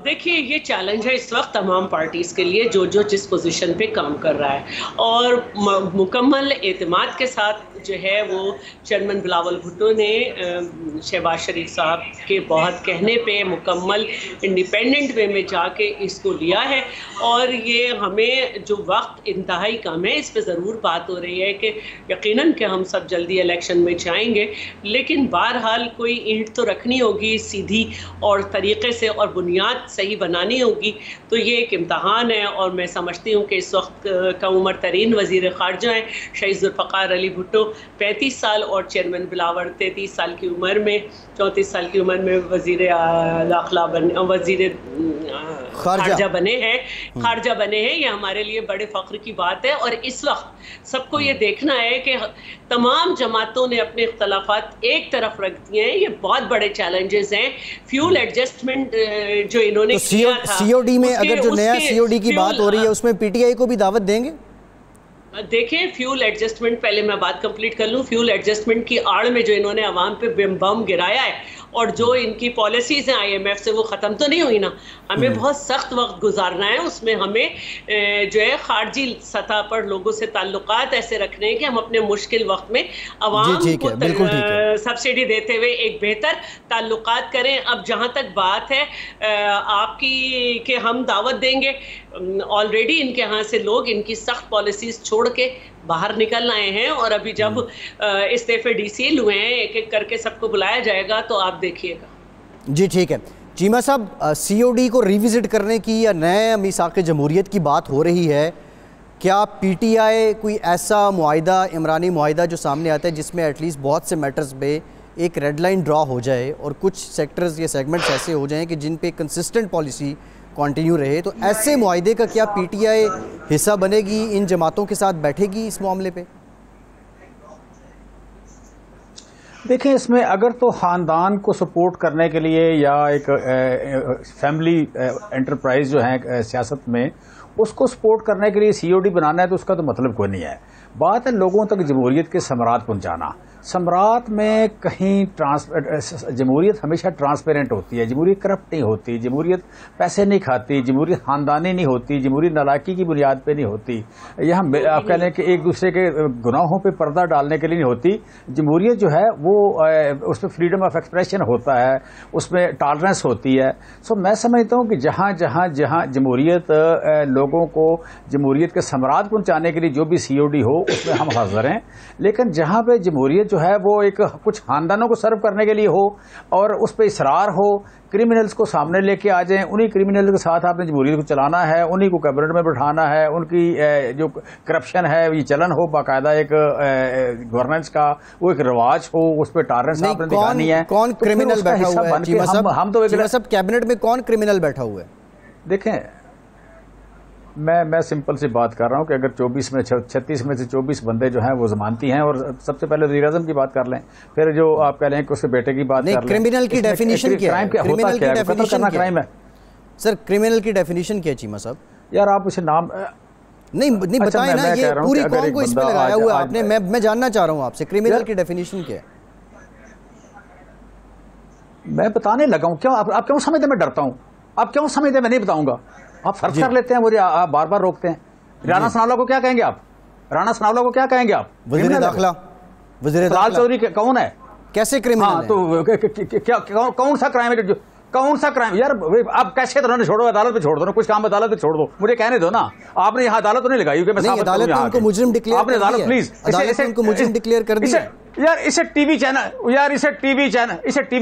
देखिए, ये चैलेंज है इस वक्त तमाम पार्टीज़ के लिए जो जिस पोजीशन पे काम कर रहा है, और मुकम्मल एतमाद के साथ जो है वो चेयरमैन बिलावल भुट्टो ने शहबाज शरीफ साहब के बहुत कहने पे मुकम्मल इंडिपेंडेंट वे में जाके इसको लिया है। और ये हमें जो वक्त इंतहाई कम है, इस पे ज़रूर बात हो रही है कि यकीनन कि हम सब जल्दी इलेक्शन में जाएंगे, लेकिन बहरहाल कोई ईंट तो रखनी होगी सीधी और तरीक़े से, और बुनियाद सही बनानी होगी। तो ये एक इम्तहान है और मैं समझती हूँ कि इस वक्त कम उम्र तरीन वज़ीर ख़ारजा हैं शहीद ज़ुल्फ़िकार अली भुट्टो, 35 साल, और चेयरमैन बिलावल 33 साल की उम्र में, 34 साल की उम्र में वज़ीर खारजा बने हैं। ये हमारे लिए बड़े फ़ख्र की बात है। और इस वक्त सबको ये देखना है कि तमाम जमातों ने अपने इख्तलाफात एक तरफ रख दिए हैं। ये बहुत बड़े चैलेंजेस हैं। फ्यूल एडजस्टमेंट जो इन्होंने किया था, COD में अगर जो नया COD की बात हो रही है उसमें PTI को भी दावत देंगे? देखिए, फ्यूल एडजस्टमेंट, पहले मैं बात कंप्लीट कर लूँ। फ्यूल एडजस्टमेंट की आड़ में जो इन्होंने अवाम पे बम गिराया है और जो इनकी पॉलिसीज़ हैं IMF से, वो ख़त्म तो नहीं हुई ना। हमें बहुत सख्त वक्त गुजारना है। उसमें हमें जो है खारजी सतह पर लोगों से ताल्लुकात ऐसे रखने हैं कि हम अपने मुश्किल वक्त में अवाम को सब्सिडी देते हुए एक बेहतर ताल्लुकात करें। अब जहाँ तक बात है आपकी कि हम दावत देंगे, ऑलरेडी इनके यहाँ से लोग इनकी सख्त पॉलिसीज़ छोड़ के बाहर निकल आए हैं, और अभी जब इस्तीफे डीसीएल हुए हैं, एक एक करके सबको बुलाया जाएगा, तो आप देखिएगा। जी ठीक है चीमा साहब, COD को रिविजिट करने की या नए मीसाक़ जमहूरियत की बात हो रही है, क्या PTI कोई ऐसा मुआहिदा, इमरानी मुआहिदा जो सामने आता है जिसमें एटलीस्ट बहुत से मैटर्स पे एक रेड लाइन ड्रा हो जाए और कुछ सेक्टर्स या सेगमेंट्स ऐसे हो जाएं कि जिन पे कंसिस्टेंट पॉलिसी कंटिन्यू रहे, तो ऐसे मुआहिदे का क्या PTI हिस्सा बनेगी, इन जमातों के साथ बैठेगी इस मामले पे? देखें, इसमें अगर तो ख़ानदान को सपोर्ट करने के लिए या एक फैमिली एंटरप्राइज जो है सियासत में, उसको सपोर्ट करने के लिए COD बनाना है, तो उसका तो मतलब कोई नहीं है। बात है लोगों तक जमहूरियत के समरात पहुंचाना। समरात में कहीं जमहूरियत हमेशा ट्रांसपेरेंट होती है, जमहूरियत करप्ट नहीं होती, जमहूरियत पैसे नहीं खाती, जमहूरियत खानदानी नहीं होती, जमहूरियत नालायकी की बुनियाद पे नहीं होती। यहाँ आप कह लें कि एक दूसरे के गुनाहों पे पर्दा डालने के लिए नहीं होती। जमहूरियत जो है वो उसमें फ्रीडम ऑफ एक्सप्रेशन होता है, उसमें टॉलरेंस होती है। सो मैं समझता हूँ कि जहाँ जहाँ जहाँ जमहूरियत लोगों को जमहूरियत के समरात पहुँचाने के लिए जो भी COD हो उसमें हम हाज़िर हैं, लेकिन जहाँ पे जमहूरियत जो है वो एक कुछ खानदानों को सर्व करने के लिए हो और उस पर इसरार हो, क्रिमिनल्स को सामने लेके आ जाएं, उन्हीं क्रिमिनल के साथ आपने जमहूरियत को चलाना है, उन्हीं को कैबिनेट में बैठाना है, उनकी जो करप्शन है ये चलन हो, बाकायदा एक गवर्नेंस का वो एक रिवाज हो, उस पर टॉलरेंस आपने दिखानी है। कौन क्रिमिनल बैठा हुआ है? हम तो सब कैबिनेट में कौन क्रिमिनल बैठा हुआ है? देखें, मैं सिंपल सी बात कर रहा हूं कि अगर 36 में से 24 बंदे जो हैं वो जमानती हैं, और सबसे पहले वज़ीर-ए-आज़म की बात कर लें, फिर जो आप कह रहे हैं कि उसके बेटे की बात कर लें। क्रिमिनल की डेफिनेशन क्या है? क्रिमिनल की डेफिनेशन क्राइम है सर, क्रिमिनल की डेफिनेशन क्या है चीमा साहब? यार आप उसे नाम नहीं बताएं ना, ये पूरी कौम को इसमें लगाया हुआ है आपने। मैं जानना चाह रहा हूँ आपसे, क्रिमिनल की डेफिनेशन क्या है? मैं बताने लगा हूँ। क्यों आप क्यों समझते मैं डरता हूँ? आप क्यों समझते मैं नहीं बताऊंगा? आप फर्ज कर लेते हैं, मुझे आप बार बार रोकते हैं। राणा सनाउल्लाह को क्या कहेंगे आप? राणा सनाउल्लाह को क्या कहेंगे आप? वज़ीर दाखिला लाल चौधरी कौन है? कैसे क्रिमिनल? हाँ, तो क्या कौन सा क्राइम है कौन सा क्राइम यार? आप कैसे तो छोड़ो, अदालत पे छोड़ दो ना, कुछ काम अदालत पे छोड़ दो, मुझे कहने दो ना। आपने यहाँ अदालत तो नहीं लगाई कि मैं नहीं, अदालत ने उनको मुजरिम डिक्लेयर आपने अदालत प्लीज अदालत ने उनको मुजरिम डिक्लेयर कर दिया यार। इसे टीवी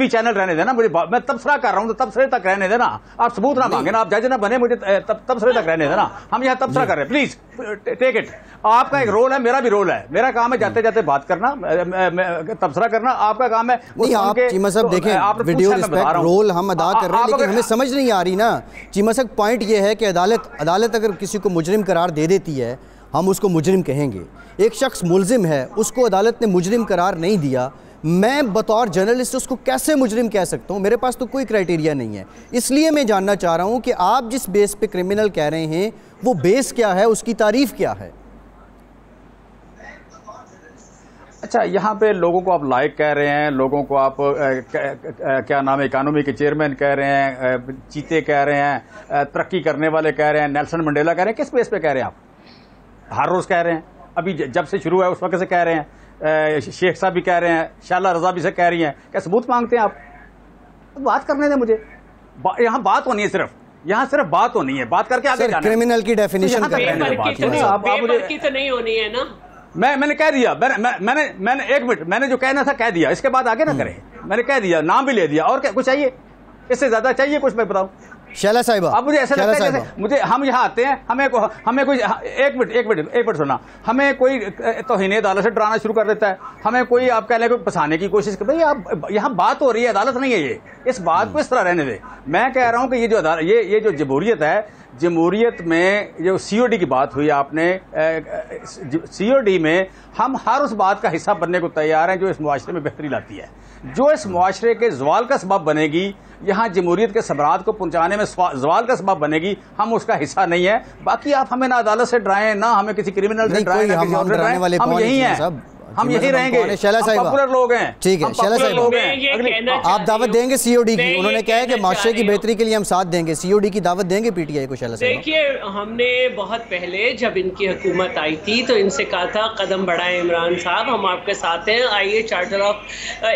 चैनल रहने देना, मुझे मैं तबसरा कर रहा हूँ तो तबसरे तक रहने देना। आप सबूत ना मांगे ना, आप जज ना बने, मुझे तबसरे तक रहने देना। हम यहाँ तबसरा कर रहे हैं, प्लीज टेक इट। आपका एक रोल है, मेरा भी रोल है। मेरा काम है जाते जाते बात करना, तबसरा करना। आपका काम है नहीं। आप चीमा साहब देखें, वीडियो रिस्पेक्ट रोल हम अदा कर रहे हैं, लेकिन हमें समझ नहीं आ रही ना चीमा साहब। पॉइंट ये है कि अदालत अगर किसी को मुजरिम करार दे देती है, हम उसको मुजरिम कहेंगे। एक शख्स मुलजिम है, उसको अदालत ने मुजरिम करार नहीं दिया, मैं बतौर जर्नलिस्ट उसको कैसे मुजरिम कह सकता हूँ? मेरे पास तो कोई क्राइटेरिया नहीं है। इसलिए मैं जानना चाह रहा हूँ कि आप जिस बेस पे क्रिमिनल कह रहे हैं वो बेस क्या है, उसकी तारीफ क्या है? अच्छा, यहाँ पे लोगों को आप लायक कह रहे हैं, लोगों को आप क्या नाम है, इकोनॉमी के चेयरमैन कह रहे हैं, चीते कह रहे हैं, तरक्की करने वाले कह रहे हैं, नेल्सन मंडेला कह रहे हैं। किस बेस पे कह रहे हैं आप? हर रोज कह रहे हैं, अभी जब से शुरू है उस वक्त से कह रहे हैं, शेख साहब भी कह रहे हैं, शाला रजा भी से कह रही हैं। क्या सबूत मांगते हैं आप? तो बात करने दें मुझे। यहाँ बात होनी है, सिर्फ बात होनी है, बात करके आगे जाना है। क्रिमिनल की डेफिनेशन कर रहे हैं, बेफर्की तो नहीं होनी है ना। मैंने कह दिया, मैंने एक मिनट, मैंने जो कहना था कह दिया, इसके बाद आगे ना करें। मैंने कह दिया, नाम भी ले दिया, और क्या कुछ चाहिए? इससे ज्यादा चाहिए कुछ? मैं बताऊं शैला साहिबा, अब मुझे ऐसा लगता है जैसे मुझे, हम यहाँ आते हैं, हमें कोई एक मिनट सुना, हमें कोई तौहीन अदालत से डराना शुरू कर देता है, हमें कोई आप कह लें कोई फंसाने की कोशिश कर। भाई आप यहाँ बात हो रही है, अदालत नहीं है ये, इस बात को इस तरह रहने दे। मैं कह रहा हूँ कि ये जो ये जो जमहूरियत है, जमहूरियत में जो सीओडी की बात हुई आपने, सीओडी में हम हर उस बात का हिस्सा बनने को तैयार हैं जो इस मुआशरे में बेहतरी लाती है, जो इस मुआशरे के जवाल का सबब बनेगी, यहाँ जमहूरियत के सबरात को पहुंचाने में जवाल का सबब बनेगी, हम उसका हिस्सा नहीं है। बाकी आप हमें ना अदालत से डराएं, ना हमें किसी क्रिमिनल से डराएं, ना किसी और से डराएं, हम यही हैं, हम यही रहेंगे। शैला साहिबा, पॉपुलर लोग हैं, ठीक है। शैला साहिबा, आप दावत देंगे सीओडी की? उन्होंने कहा है कि माशरे की बेहतरी के लिए हम साथ देंगे, सीओडी की दावत देंगे पीटीआई को? शैला साहिबा, देखिए, हमने बहुत पहले जब इनकी हुकूमत आई थी तो इनसे कहा था कदम बढ़ाएं इमरान साहब, हम आपके साथ हैं, आइए चार्टर ऑफ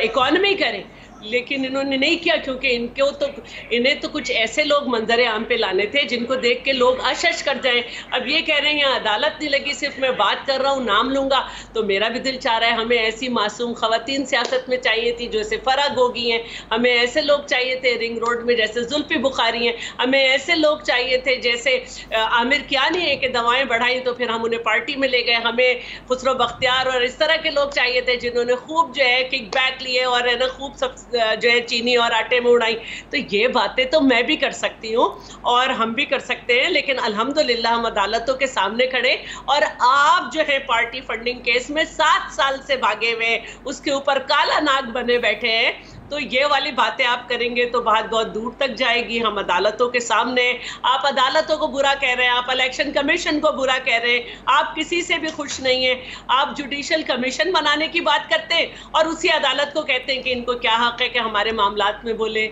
इकोनॉमी करें। लेकिन इन्होंने नहीं किया, क्योंकि इन्हें तो कुछ ऐसे लोग मंजरे आम पे लाने थे जिनको देख के लोग अशश कर जाएं। अब ये कह रहे हैं यहाँ अदालत नहीं लगी, सिर्फ मैं बात कर रहा हूँ, नाम लूंगा। तो मेरा भी दिल चाह रहा है, हमें ऐसी मासूम खवातीन सियासत में चाहिए थी जैसे फराग गोगी हैं, हमें ऐसे लोग चाहिए थे रिंग रोड में जैसे जुल्फी बुखारी हैं, हमें ऐसे लोग चाहिए थे जैसे आमिर कियानी है कि दवाएं बढ़ाई तो फिर हम उन्हें पार्टी में ले गए, हमें खुसरो बख्तियार और इस तरह के लोग चाहिए थे जिन्होंने खूब जो है किक बैक लिए और है ना खूब सब जो है चीनी और आटे में उड़ाई। तो ये बातें तो मैं भी कर सकती हूँ और हम भी कर सकते हैं, लेकिन अल्हम्दुलिल्लाह हम अदालतों के सामने खड़े, और आप जो है पार्टी फंडिंग केस में 7 साल से भागे हुए, उसके ऊपर काला नाग बने बैठे हैं। तो ये वाली बातें आप करेंगे तो बात बहुत दूर तक जाएगी। हम अदालतों के सामने, आप अदालतों को बुरा कह रहे हैं, आप इलेक्शन कमीशन को बुरा कह रहे हैं, आप किसी से भी खुश नहीं है। आप जुडिशल कमीशन बनाने की बात करते हैं और उसी अदालत को कहते हैं कि इनको क्या हक है कि हमारे मामलात में बोले।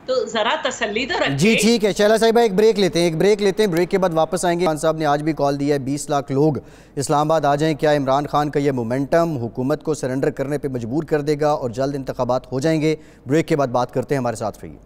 तो जरा तसल्ली तो रखिए। जी ठीक है शैला साहिबा, एक ब्रेक लेते हैं, ब्रेक के बाद वापस आएंगे। खान साहब ने आज भी कॉल दिया है 20 लाख लोग इस्लामाबाद आ जाएं, क्या इमरान खान का ये मोमेंटम हुकूमत को सरेंडर करने पे मजबूर कर देगा और जल्द इंतखाबात हो जाएंगे? ब्रेक के बाद बात करते हैं, हमारे साथ रहिए।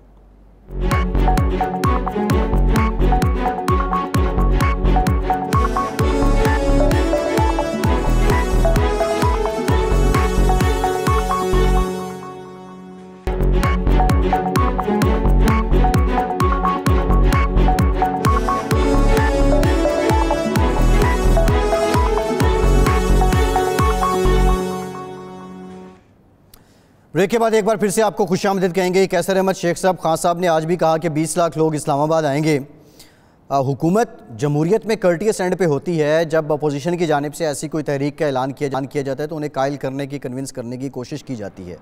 ब्रेक के बाद एक बार फिर से आपको खुशामदीद कहेंगे। कैसर अहमद शेख साहब, खान साहब ने आज भी कहा कि 20 लाख लोग इस्लामाबाद आएंगे। हुकूमत जमहूरियत में कर्टियस एंड पे होती है, जब अपोजिशन की जानिब से ऐसी कोई तहरीक का ऐलान किया जाता है तो उन्हें कायल करने की, कन्विंस करने की कोशिश की जाती है।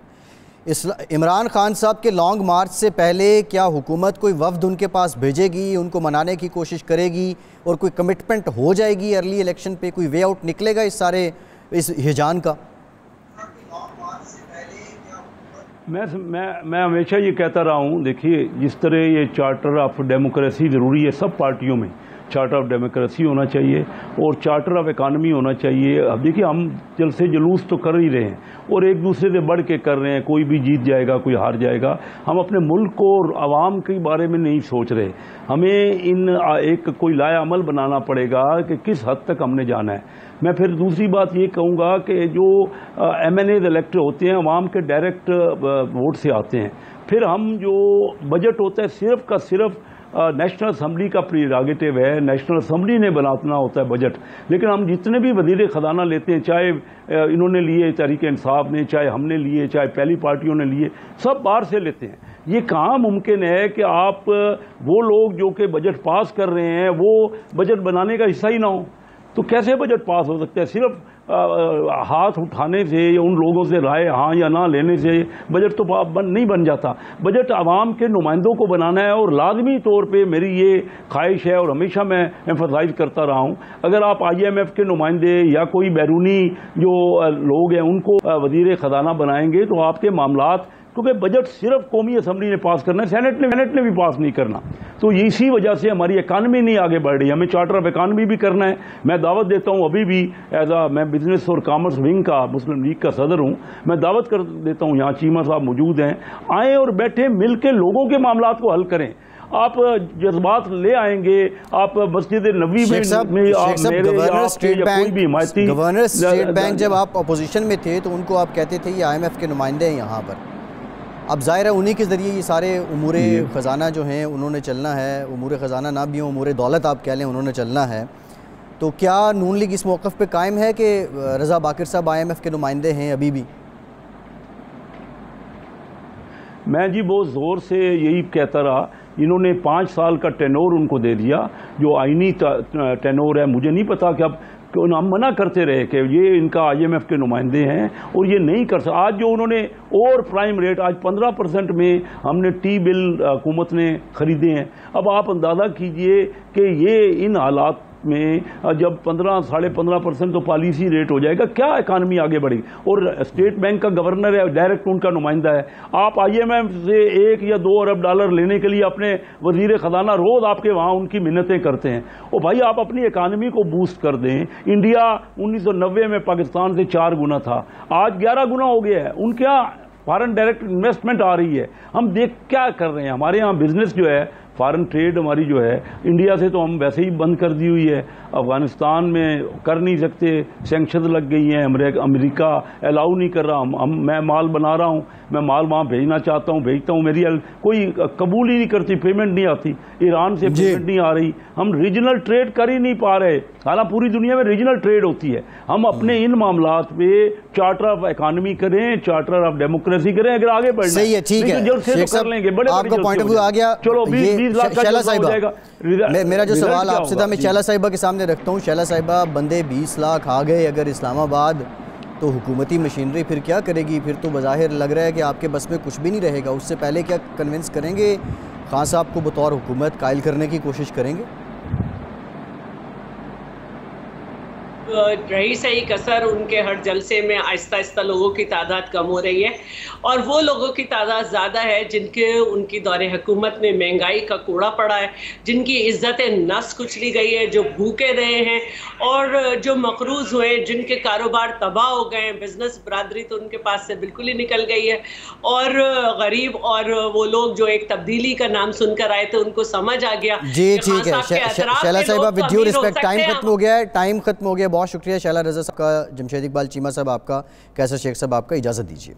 इमरान खान साहब के लॉन्ग मार्च से पहले क्या हुकूमत कोई वफ्द उनके पास भेजेगी, उनको मनाने की कोशिश करेगी और कोई कमिटमेंट हो जाएगी अर्ली इलेक्शन पे? कोई वे आउट निकलेगा इस हिजान का? मैं हमेशा ये कहता रहा हूँ, देखिए जिस तरह ये चार्टर ऑफ डेमोक्रेसी ज़रूरी है सब पार्टियों में, चार्टर ऑफ डेमोक्रेसी होना चाहिए और चार्टर ऑफ इकानमी होना चाहिए। अब देखिए हम जलसे जुलूस तो कर ही रहे हैं और एक दूसरे से बढ़ के कर रहे हैं, कोई भी जीत जाएगा कोई हार जाएगा। हम अपने मुल्क को और आवाम के बारे में नहीं सोच रहे। हमें एक कोई लाया अमल बनाना पड़ेगा कि किस हद तक हमने जाना है। मैं फिर दूसरी बात ये कहूँगा कि जो MNAs इलेक्ट होते हैं अवाम के डायरेक्ट वोट से आते हैं, फिर हम जो बजट होता है सिर्फ का सिर्फ नेशनल असम्बली का प्रीरोगेटिव है, नेशनल असम्बली ने बनाना होता है बजट। लेकिन हम जितने भी वजीर ख़जाना लेते हैं, चाहे इन्होंने लिए तहरीक इंसाफ ने, चाहे हमने लिए, चाहे पहली पार्टियों ने लिए, सब बाहर से लेते हैं। ये कहाँ मुमकिन है कि आप वो लोग जो कि बजट पास कर रहे हैं वो बजट बनाने का हिस्सा ही ना हो? तो कैसे बजट पास हो सकता है? सिर्फ हाथ उठाने से या उन लोगों से राय हाँ या ना लेने से बजट तो नहीं बन जाता। बजट आवाम के नुमाइंदों को बनाना है और लाजमी तौर पे मेरी ये ख्वाहिश है और हमेशा मैं एम्फसाइज करता रहा हूँ, अगर आप IMF के नुमाइंदे या कोई बैरूनी जो लोग हैं उनको वजीर ख़जाना बनाएंगे तो आपके मामलात, क्योंकि बजट सिर्फ कौमी असम्बली ने पास करना है, सेनेट ने भी पास नहीं करना। तो इसी वजह से हमारी इकानमी नहीं आगे बढ़ रही। हमें चार्टर ऑफ इकानमी भी करना है। मैं दावत देता हूं अभी भी मैं बिजनेस और कॉमर्स विंग का मुस्लिम लीग का सदर हूं, मैं दावत कर देता हूं, यहाँ चीमा साहब मौजूद हैं, आए और बैठे मिल के लोगों के मामलात को हल करें। आप जज्बात ले आएंगे, आप मस्जिद नबी में गवर्नर स्टेट बैंक जब आप अपोजिशन में थे तो उनको आप कहते थे ये IMF के नुमाइंदे हैं यहाँ पर। अब ज़ाहिर है उन्हीं के ज़रिए ये सारे उमूरे ख़जाना जो हैं उन्होंने चलना है, उमूरे ख़जाना ना भी हो उमूरे दौलत आप कह लें उन्होंने चलना है। तो क्या नून लीग इस मौक़िफ़ पे कायम है कि रज़ा बाकिर साहब IMF के नुमाइंदे हैं अभी भी? मैं जी बहुत ज़ोर से यही कहता रहा, इन्होंने 5 साल का टेनोर उनको दे दिया जो आइनी टेनोर है। मुझे नहीं पता कि अब हम मना करते रहे कि ये इनका IMF के नुमाइंदे हैं और ये नहीं कर सकते। आज जो उन्होंने और प्राइम रेट आज 15% में हमने T-बिल हुकूमत ने खरीदे हैं। अब आप अंदाज़ा कीजिए कि ये इन हालात में जब 15-15.5% तो पॉलिसी रेट हो जाएगा, क्या इकानमी आगे बढ़ेगी? और स्टेट बैंक का गवर्नर है, डायरेक्ट उनका नुमाइंदा है। आप IMF से 1 या 2 अरब डॉलर लेने के लिए अपने वजीर ख़जाना रोज़ आपके वहाँ उनकी मिन्नतें करते हैं। और भाई आप अपनी इकानमी को बूस्ट कर दें। इंडिया 1990 में पाकिस्तान से 4 गुना था, आज 11 गुना हो गया है। उनके यहाँ फॉरेन डायरेक्ट इन्वेस्टमेंट आ रही है। हम देख क्या कर रहे हैं, हमारे यहाँ बिजनेस जो है, फॉरेन ट्रेड हमारी जो है इंडिया से तो हम वैसे ही बंद कर दी हुई है। अफगानिस्तान में कर नहीं सकते, सैंक्शन लग गई हैं, अमेरिका अलाउ नहीं कर रहा। मैं माल बना रहा हूँ, मैं माल वहाँ भेजना चाहता हूँ, भेजता हूँ, मेरी कोई कबूल ही नहीं करती, पेमेंट नहीं आती। ईरान से पेमेंट नहीं आ रही, हम रीजनल ट्रेड कर ही नहीं पा रहे। हालांकि पूरी दुनिया में रीजनल ट्रेड होती है। हम अपने इन मामलात पे चार्टर ऑफ इकानमी करें, चार्टर ऑफ डेमोक्रेसी करें, अगर आगे बढ़ना सही है। ठीक है, जल्द से तो कर लेंगे। बड़े आपका पॉइंट ऑफ व्यू आ गया। चलो 20 लाख का हो जाएगा। मेरा जो सवाल आपसे था मैं शैला साहिबा के सामने रखता हूँ। शैला साहिबा, बंदे 20 लाख आ गए अगर इस्लामाबाद, तो हुकूमती मशीनरी फिर क्या करेगी? फिर तो बज़ाहिर लग रहा है कि आपके बस में कुछ भी नहीं रहेगा। उससे पहले क्या कन्विंस करेंगे खान साहब को बतौर हुकूमत कायल करने की कोशिश करेंगे? रही सही कसर उनके हर जलसे में आहिस्ता आहिस्ता लोगों की तादाद कम हो रही है और वो लोगों की तादाद ज़्यादा है जिनके उनकी दौरे हुकूमत में महंगाई का कूड़ा पड़ा है, जिनकी इज्जत नफ्स कुचली गई है, जो भूखे रहे हैं और जो मकरूज हुए, जिनके कारोबार तबाह हो गए हैं, बिजनेस बरादरी तो उनके पास से बिल्कुल ही निकल गई है। और गरीब और वो लोग जो एक तब्दीली का नाम सुनकर आए थे उनको समझ आ गया। जी ठीक है शैला साहिबा, विद ड्यू रिस्पेक्ट टाइम खत्म हो गया है, टाइम खत्म हो गया। बहुत शुक्रिया शैला रज़ा साहब का, जमशेद इकबाल चीमा साहब आपका, कैसर शेख साहब आपका। इजाज़त दीजिए।